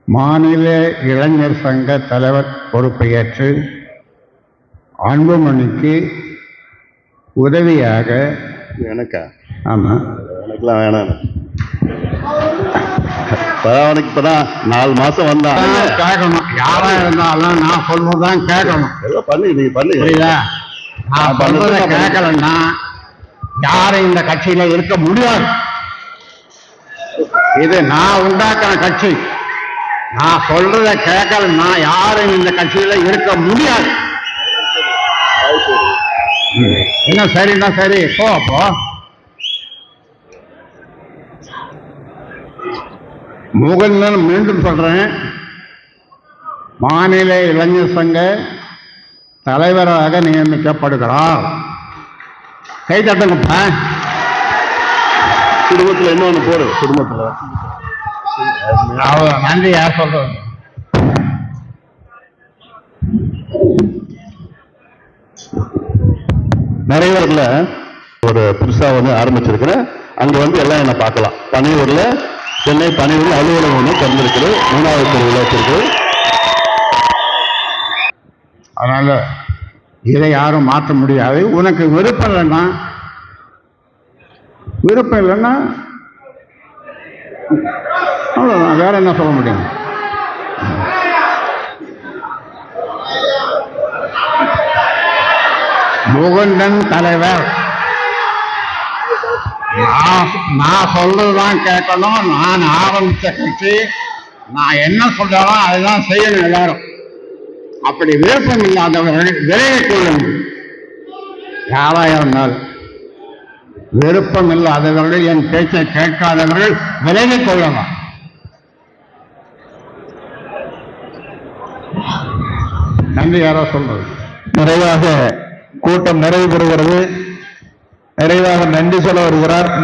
மாநில இளைஞர் சங்க தலைவர் பொறுப்பை ஏற்று அன்புமணிக்கு உதவியாக எனக்கா? ஆமா, எனக்குலாம் வேணாம். அவனுக்கு இப்பதான் 4 மாசம் வந்தான். கேட்கணும், யாரா இருந்தாலும் நான் சொல்றதுதான் கேட்கணும். நீ பண்ணு. புரியுதா? நான் சொல்றத கேட்கலன்னா யாரும் இந்த கட்சியில இருக்க முடியாது. இது நான் உண்டாக்குற கட்சி. நான் சொல்றத கேட்கலன்னா யாரும் இந்த கட்சியில இருக்க முடியாது. என்ன சரின்னா சரி, போ. அப்போ முகுந்தன் மீண்டும் சொல்றேன், மாநில இளைஞர் சங்க தலைவராக நியமிக்கப்படுகிறார். கை தட்டுங்கப்பா. குடும்பத்துல இன்னொன்னு போடு. குடும்பத்துல நன்றி யார் சொல்றது? நிறைவேறல ஒரு புதுசா ஆரம்பிச்சிருக்கிறேன். அங்க எல்லாம் என்ன பார்க்கலாம். பனையூர்ல சென்னை பனையூர்ல அலுவலகம் ஒன்று திறந்திருக்குது. 3வது தெருவில் வச்சிருக்கு. அதனால இதை யாரும் மாற்ற முடியாது. உனக்கு விருப்பம் இல்லைன்னா அவ்வளவுதான், வேற என்ன சொல்ல முடியும்? முகுந்தன் தலைவர், நான் சொல்றதுதான் கேட்கணும். நான் ஆரம்பிச்ச கட்சி, நான் என்ன சொல்றாலும் அதுதான் செய்யணும் எல்லாரும். அப்படி விருப்பம் இல்லாதவர்கள் விலகிக் கொள்ளுங்கள். யாரா இருந்தால் விருப்பம் இல்லாதவர்கள், என் பேச்சை கேட்காதவர்கள் விலகிக் கொள்ளலாம். நன்றி. யாரா சொல்றது? நிறைவாக கூட்டம் நிறைவு பெறுகிறது. நிறைவாக நன்றி சொல்ல வருகிறார். இந்த